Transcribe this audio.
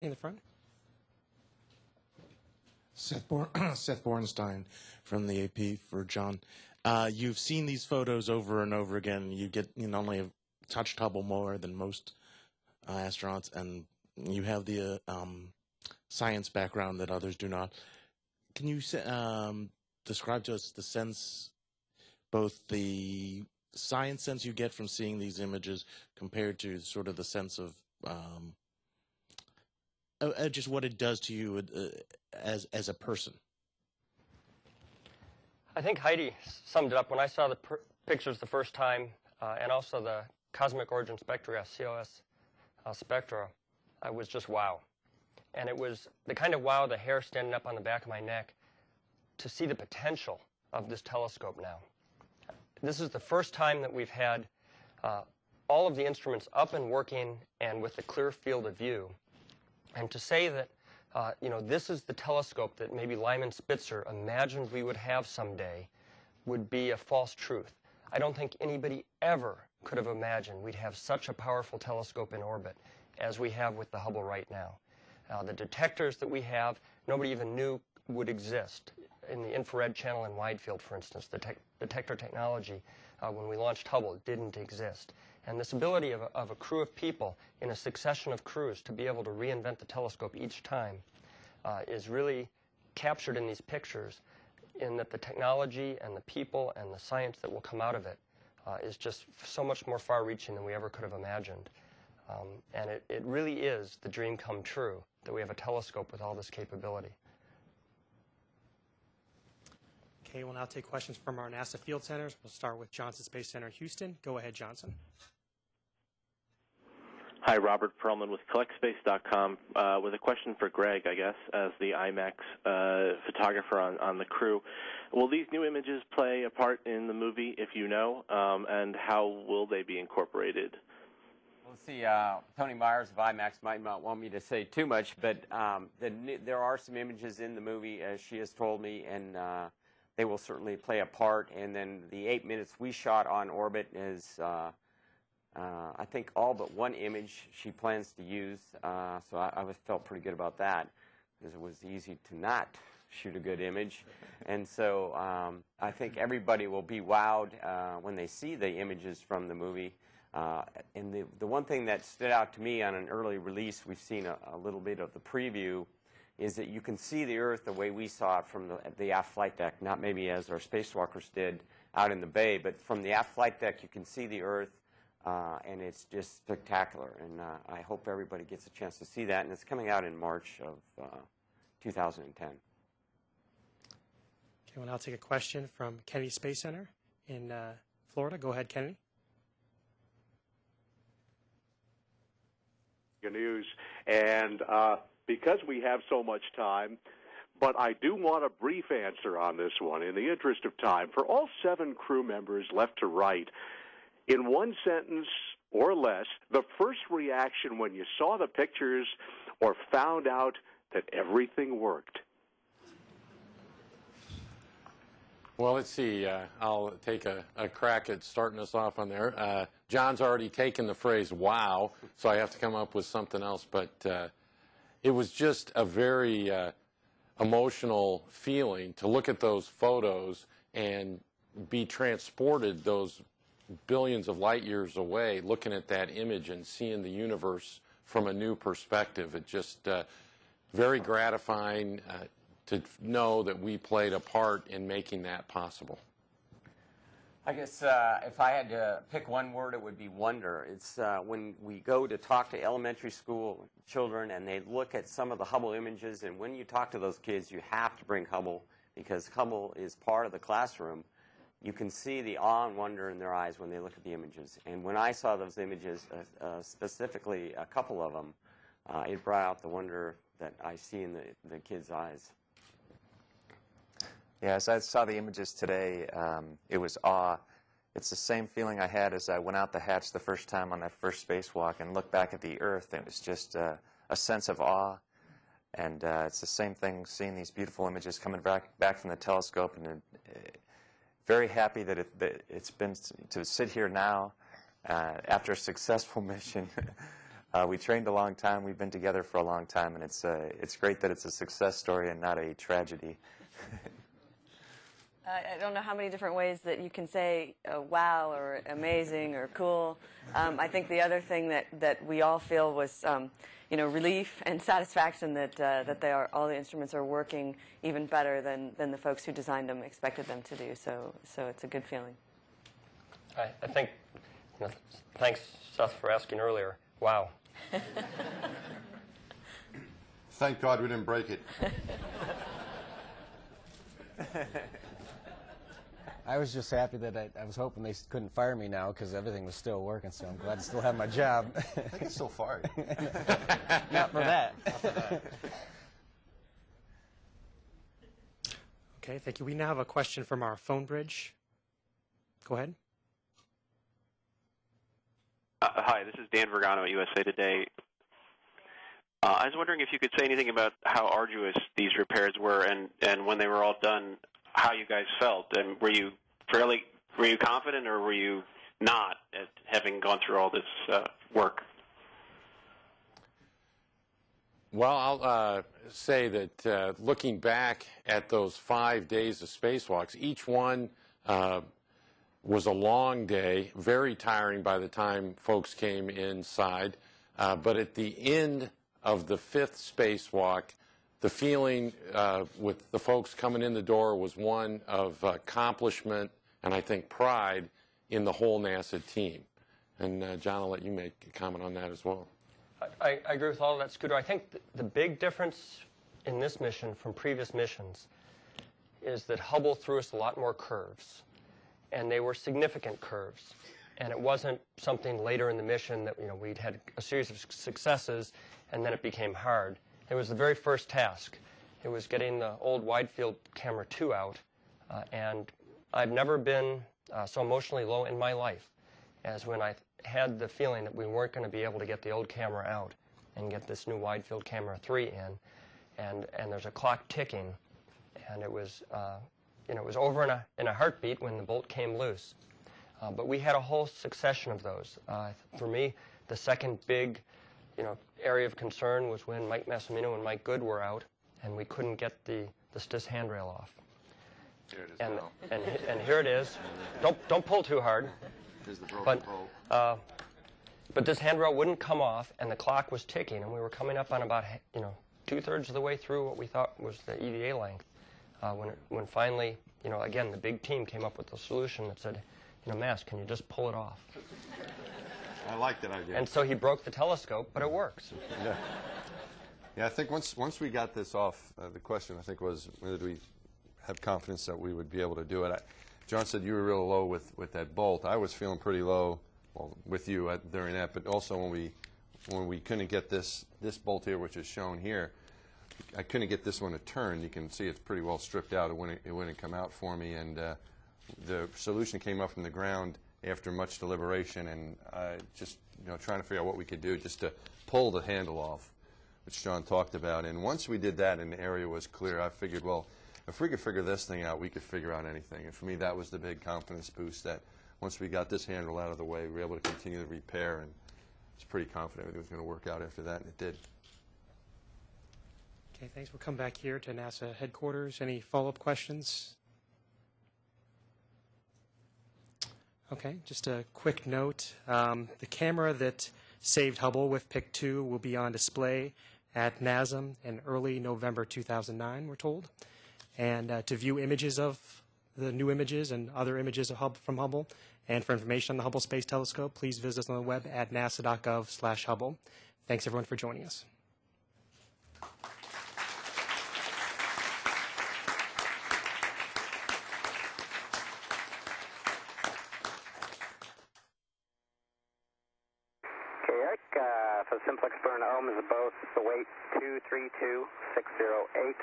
In the front. Seth Bornstein from the AP for John. You've seen these photos over and over again. You not only have touched Hubble more than most astronauts, and you have the science background that others do not. Can you describe to us the sense, both the science sense you get from seeing these images compared to sort of the sense of just what it does to you as a person? I think Heidi summed it up. When I saw the pictures the first time, and also the cosmic origin spectra, COS spectra, I was just wow. And it was the kind of wow, the hair standing up on the back of my neck, to see the potential of this telescope now. This is the first time that we've had all of the instruments up and working and with a clear field of view. And to say that, this is the telescope that maybe Lyman Spitzer imagined we would have someday would be a false truth. I don't think anybody ever could have imagined we'd have such a powerful telescope in orbit as we have with the Hubble right now. The detectors that we have, nobody even knew would exist. In the infrared channel and wide field, for instance, the detector technology, when we launched Hubble, didn't exist. And this ability of a crew of people in a succession of crews to be able to reinvent the telescope each time is really captured in these pictures, in that the technology and the people and the science that will come out of it is just so much more far-reaching than we ever could have imagined. And it really is the dream come true that we have a telescope with all this capability. Okay, we'll now take questions from our NASA Field Centers. We'll start with Johnson Space Center in Houston. Go ahead, Johnson. Hi, Robert Perlman with CollectSpace.com with a question for Greg, I guess, as the IMAX photographer on the crew. Will these new images play a part in the movie, if you know, and how will they be incorporated? Let's see, Tony Myers of IMAX might not want me to say too much, but there are some images in the movie, as she has told me, and they will certainly play a part. And then the 8 minutes we shot on orbit is, I think, all but one image she plans to use. So I felt pretty good about that, because it was easy to not shoot a good image. And so I think everybody will be wowed when they see the images from the movie. And the one thing that stood out to me on an early release, we've seen a little bit of the preview, is that you can see the Earth the way we saw it from the aft flight deck, not maybe as our spacewalkers did out in the bay, but from the aft flight deck you can see the Earth, and it's just spectacular. And I hope everybody gets a chance to see that, and it's coming out in March of 2010. Okay, we'll now take a question from Kennedy Space Center in Florida. Go ahead, Kennedy. News, and because we have so much time, but I do want a brief answer on this one in the interest of time. For all 7 crew members left to right, in one sentence or less, the first reaction when you saw the pictures or found out that everything worked. Well, let's see. I'll take a crack at starting us off on there. John's already taken the phrase wow, so I have to come up with something else. But it was just a very emotional feeling to look at those photos and be transported those billions of light years away, looking at that image and seeing the universe from a new perspective. It just very gratifying to know that we played a part in making that possible. I guess if I had to pick one word, it would be wonder. It's when we go to talk to elementary school children and they look at some of the Hubble images, and when you talk to those kids, you have to bring Hubble, because Hubble is part of the classroom. You can see the awe and wonder in their eyes when they look at the images. And when I saw those images, specifically a couple of them, it brought out the wonder that I see in the kids' eyes. Yeah, as I saw the images today, it was awe. It's the same feeling I had as I went out the hatch the first time on that first spacewalk and looked back at the Earth. It was just a sense of awe. And it's the same thing seeing these beautiful images coming back from the telescope. And very happy that it's been to sit here now after a successful mission We trained a long time. We've been together for a long time, and it's great that it's a success story and not a tragedy. I don't know how many different ways that you can say wow or amazing or cool. I think the other thing that we all feel was relief and satisfaction that all the instruments are working even better than the folks who designed them expected them to do. So it's a good feeling. I think, thanks, Seth, for asking earlier. Wow. Thank God we didn't break it. I was just happy that I was hoping they couldn't fire me now because everything was still working, so I'm glad to still have my job. I think it's still fired. Not for that. Okay, thank you. We now have a question from our phone bridge. Go ahead. Hi, this is Dan Vergano at USA Today. I was wondering if you could say anything about how arduous these repairs were and when they were all done, how you guys felt. And were you confident or were you not at having gone through all this work? Well, I'll say that looking back at those 5 days of spacewalks, each one was a long day, very tiring by the time folks came inside. But at the end of the 5th spacewalk, the feeling with the folks coming in the door was one of accomplishment and I think pride in the whole NASA team. And John, I'll let you make a comment on that as well. I agree with all of that, Scooter. I think the big difference in this mission from previous missions is that Hubble threw us a lot more curves. And they were significant curves. And it wasn't something later in the mission that we'd had a series of successes and then it became hard. It was the very first task. It was getting the old wide field camera 2 out. And I've never been so emotionally low in my life as when I had the feeling that we weren't going to be able to get the old camera out and get this new wide field camera 3 in. And there's a clock ticking. And it was, it was over in a heartbeat when the bolt came loose. But we had a whole succession of those. For me, the second big area of concern was when Mike Massimino and Mike Good were out, and we couldn't get the STIS handrail off. Here it is and here it is. Don't pull too hard. Here's the broken bolt. But this handrail wouldn't come off, and the clock was ticking, and we were coming up on about 2/3 of the way through what we thought was the EVA length. When finally, again, the big team came up with a solution that said, Mass, can you just pull it off? I like that idea. And so he broke the telescope, but it works. Yeah, I think once we got this off, the question I think was whether we have confidence that we would be able to do it. John said you were real low with that bolt. I was feeling pretty low, well, with you during that, but also when we couldn't get this bolt here, which is shown here, I couldn't get this one to turn. You can see it's pretty well stripped out. It wouldn't come out for me, and the solution came up from the ground after much deliberation and just trying to figure out what we could do just to pull the handle off, which John talked about. And once we did that and the area was clear, I figured, well, if we could figure this thing out, we could figure out anything. And for me, that was the big confidence boost, that once we got this handle out of the way, we were able to continue the repair, and I was pretty confident it was going to work out after that, and it did. Okay, thanks. We'll come back here to NASA headquarters. Any follow-up questions? Okay, just a quick note. The camera that saved Hubble with PIC 2 will be on display at NASM in early November 2009, we're told. And to view images of the new images and other images of from Hubble, and for information on the Hubble Space Telescope, please visit us on the web at nasa.gov/Hubble. Thanks, everyone, for joining us. For the simplex burn ohms, both the weight 232608.